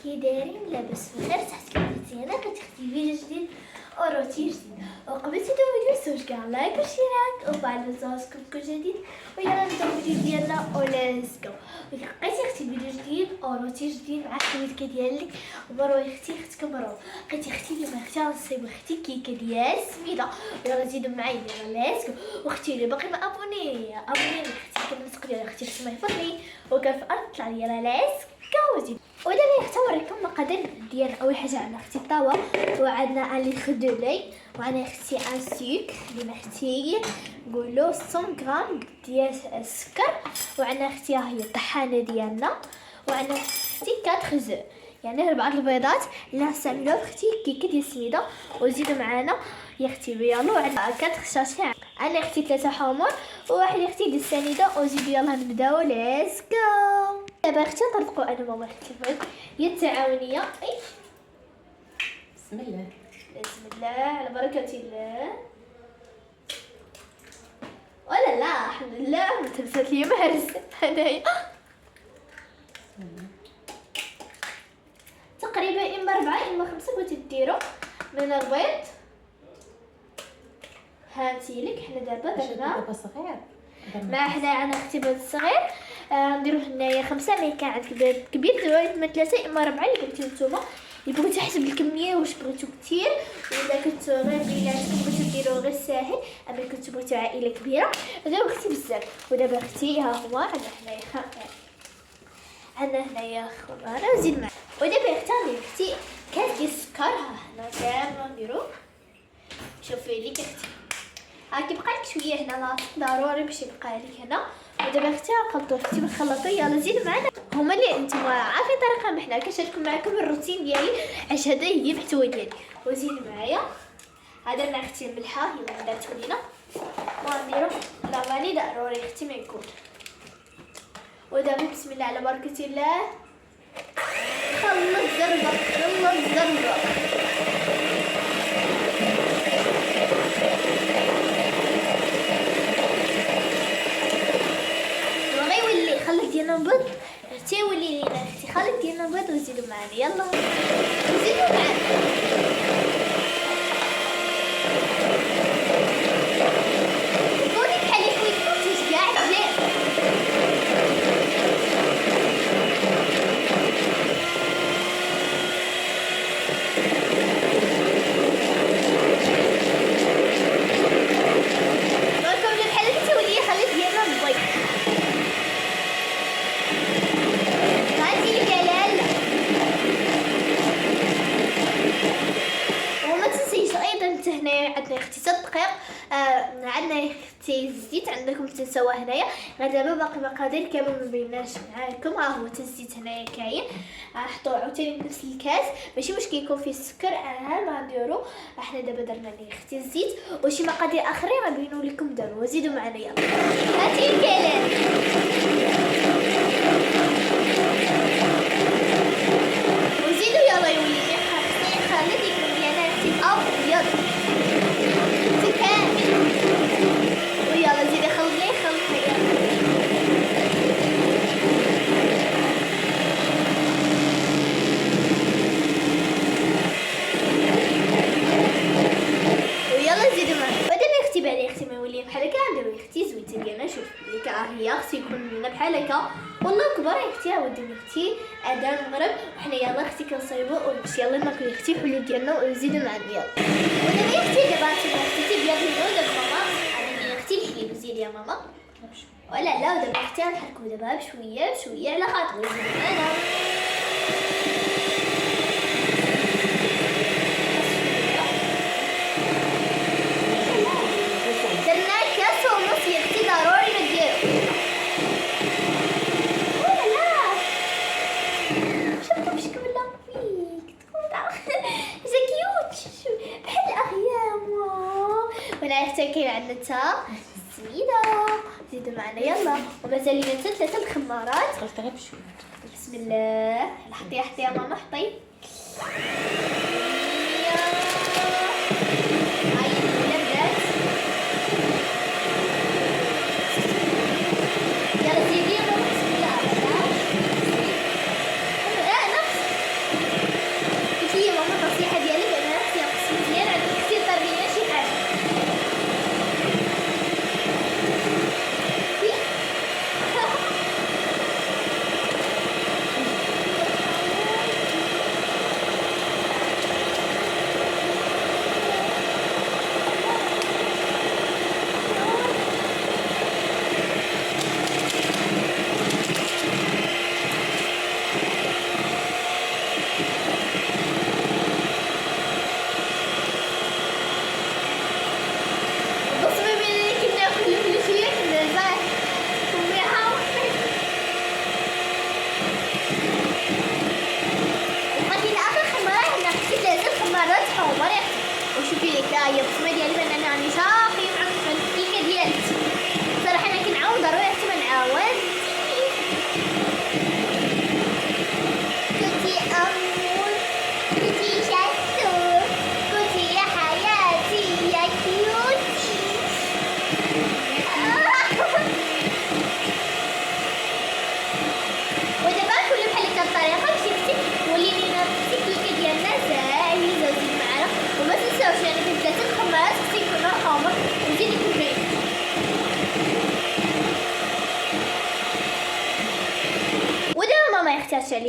كي دايرين؟ لاباس بخير؟ تحت زينه كتختي فيديو جديد وروتين جديد. وقبل تبداو الفيديو سوش كاع لايك وشيرات وفعلوا زركم كل جديد. ويلا نبداو الفيديو ديالنا وليتس جو. لقيتي اختي فيديو جديد وروتين جديد مع الكيكه ديالك ومروه اختي اختكم مروه. لقيتي اختي اليوم اختي غنصيب اختي كيكه ديال سميده. يلا زيدوا معايا ليتس جو. واختي اللي باقي ما ابوني اختي كنت تقولي اختي تسمعي فضلي وكان في الارض طلع لي ليتس جو. ودابا نوريكم المقادير ديال اول حاجه. عندنا اختي الطاوه وعندنا ان لتر دو لي وعندنا اختي ان سوك اللي اختي نقولوا 100 غرام ديال السكر وعندنا اختي ها هي الطحانه ديالنا وعندنا اختي 4 زو يعني 4 البيضات اللي غنستعملوها في اختي كيكه ديال السميده. وزيدوا معنا يا اختي بيض وعندنا 4 شاشي. انا اختي 3 حمر وواحد اختي ديال السنيده. وزيدوا يلا نبداو ليتس جو. دابا اختي نطرقوا انا وماما اختي الفوق هي التعاونيه. بسم الله بسم الله على بركه الله. ولا لا الحمد لله ما تلفت لي مهرس هنايا تقريبا اما 4 اما 5 بغيتو ديروا من البيض. هانتي لك حنا دابا درنا صغير ما حنا عندنا اختي بيض صغير نديرو هنايا 5. ملي كان عندك بيض كبير ديروا اما 3 اما 4 اللي بغيتو نتوما. اللي بغيتو حسب الكميه واش بغيتو كثير ولا كنتو غير بيناتكم بغيتو ديروا غير ساهل. اما كنتو بغيتو عائله كبيره ديروا اختي بزاف. ودابا اختي ها هو عندنا هنايا خضار وزيد معاه. ودابا اختي كاس ديال السكر ها هنا كامل نديرو. شوفي لي اختي ها كيبقى لك شويه هنا لاصق ضروري باش يبقى لك هنا. ودابا اختي غنخلطو اختي بالخلاطه. يلا زيد معنا هما اللي نتوما عارفين طريقه ما حنا كنشارككم معكم الروتين ديالي علاش هذا هي المحتوى ديالي. وزيد معايا هذا مع اختي الملحه يلا درتو لينا ونديرو لا فاني ضروري اختي ما يكون. ودابا بسم الله على بركه الله خلص زربه خلص زربه. وغيولي خلط ديالنا البيض حتى يولي لينا اختي خلط ديالنا البيض وزيدوا معنا. يلا وزيدوا معنا كوني بحال هكا كنتي كاع مزيان. عندنا اختي 6 دقائق عندنا اختي الزيت عندكم تنسوا هنايا. دابا باقي مقادير كامل ما بيناش معاكم. ها هو الزيت هنايا كاين حطوه عاوتاني بنفس الكاس ماشي مشكل يكون فيه السكر. ما نديرو احنا دابا درنا لي اختي الزيت وشي مقادير اخرين غنبينوا لكم دابا. وزيدوا معنا يلا هاتي الكلام وزيدوا يلا يولي خلي ديك ديالنا اختي الابيض كامل. ويلا زيدي خلطي يلا ويلا زيدي معايا. ودابا اختي بعد اختي ما يولي بحال هكا نديرو اختي زويته ديالنا. شوف اللي هي اختي يكون لنا بحال هكا والله كبار اختي. ودي اختي اذان المغرب وحنا يلا اختي كنصايبو باش يلا ناكلو اختي الحلو ديالنا وزيدوا معنا يلا. ودابا اختي دابا اختي ديال البيض ماما عندي اختي الحليب زيد يا ماما ولا لا. ودابا اختي غنحركو دابا بشويه بشويه على خاطر وزيدوا معنا. درنا كاس ونص يا اختي ضروري نديرو ولا لا. شوفوا شكون لا فيك زكيوت بحال الاخيام. ولا حتى كاين عندنا تا سميده زيدوا معنا يلا. ومازال لينا حتى 3 الخمارات. خلطي غير بشويه بسم الله. حطي يا ماما حطي. يلا زيدي يا ماما بسم الله.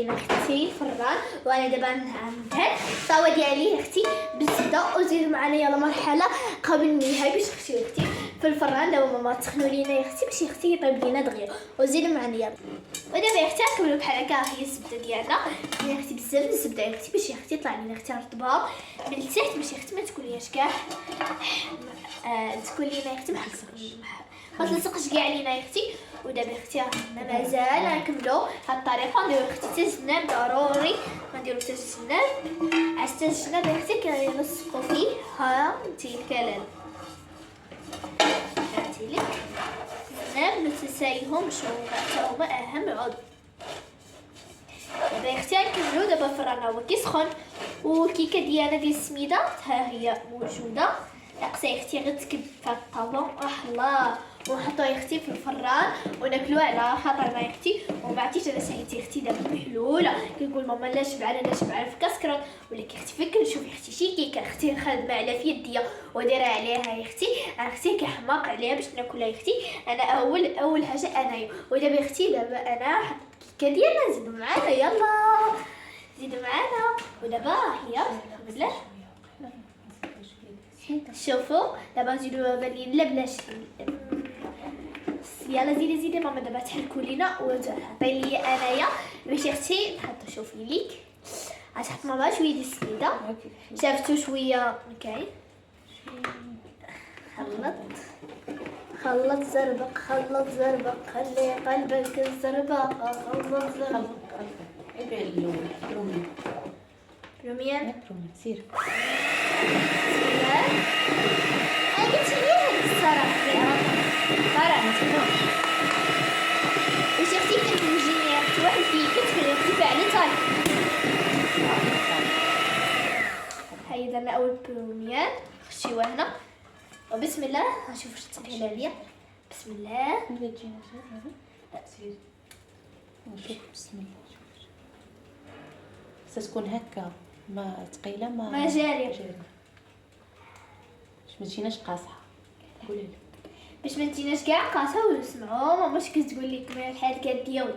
ديالي اختي الفران، وانا دابا نعمل الطاوه ديالي اختي بالزبده، وزيدوا معنا يلا مرحله قبل النهايه باش اختي اختي في الفران. دابا ماما تسخنوا لينا يا اختي باش اختي يطيب لينا دغيا، وزيدوا معنا يلا. ودابا يا اختي نكملوا بحال هكا. هي الزبده ديالنا يا اختي بزاف الزبده يا اختي باش يا اختي يطلع لينا اختي رطبه من التحت باش يا اختي ما تكونياش كاع تكون لينا يا اختي ما تلصقش كاع علينا يا اختي. ودابا يا اختي مازال نكملوا هاد الطريقه. نديرو اختي حتى الجناب ضروري، ما نديرو حتى الجناب، حتى الجناب يا اختي كنلصقوا فيه. ها انتي الكلام هاتي لك الجناب ما تنسايهمش، حتى هما اهم عضو. دابا يا اختي نكملوا. دابا الفران هو كيسخن، والكيكه ديالنا ديال السميده ها هي موجوده. ناقصه يا اختي غير تكب في الطابون. الله، ونحطوها يا اختي في الفران وناكلوها على خاطرنا يا اختي. وما عرفتيش انا ساليت يا اختي دابا محلوله، كنقول ماما لا شبعانه لا شبعانه في كاسكرون، ولكن اختي فكر شوفي اختي شي كيكه اختي خادمه على في يديا ودايره عليها يا اختي. اختي كحماق عليها باش ناكلها يا اختي. انا اول حاجه انايا. ودابا يا اختي دابا انا حط الكيكه ديالنا، زيدوا معانا يلا زيدوا معانا. ودابا هي بلا شوفوا دابا نزيدو بالين لا بلاش يلا زيدي ماما دابا تحركوا لينا وعطي لي انايا باش اختي نحط. شوفي ليك غتحط ماما شويه ديال السميده، شافتو شويه مكاين. خلط زربق خلي قلبك الزربق خلط زربق. روميان سير انا قلت ليه الصراحه واش اختي كتوجيني اختي واحد الكيكه تكون اختي فعلا طايح. هاي درنا اول بروميان خشيوها هنا، وبسم الله غنشوف واش تسهل عليا. بسم الله سير نشوف. بسم الله تكون هكا ما ثقيله ما جاريه باش ما تجيناش قاصحه. قولي لي باش ما تجيناش كاع قاصه. ونسمعوا ماما اش كتقول لكم يا الحال ديالي.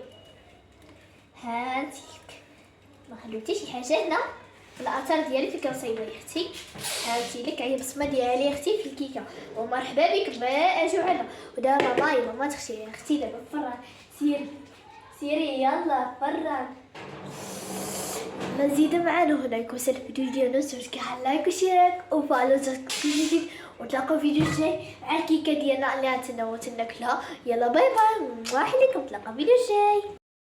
هاتيك ما خلو حتى شي حاجه هنا الاثار ديالي في كنصايبه يا اختي. هاتي لك هي البصمه ديالي يا اختي في الكيكه، ومرحبا بك باجوا هنا. ودابا ماما ما تخشي يا اختي دابا فران. سيري يلا فران. نزيد معنا هنا يكون الفيديو ديالنا. سيروا كاع لايك وشير وفالو جديد، ونتلاقاو فيديو جاي مع الكيكه ديالنا اللي غنتناولها. يلا باي باي، نواحي لكم، نتلاقاو فيديو جاي.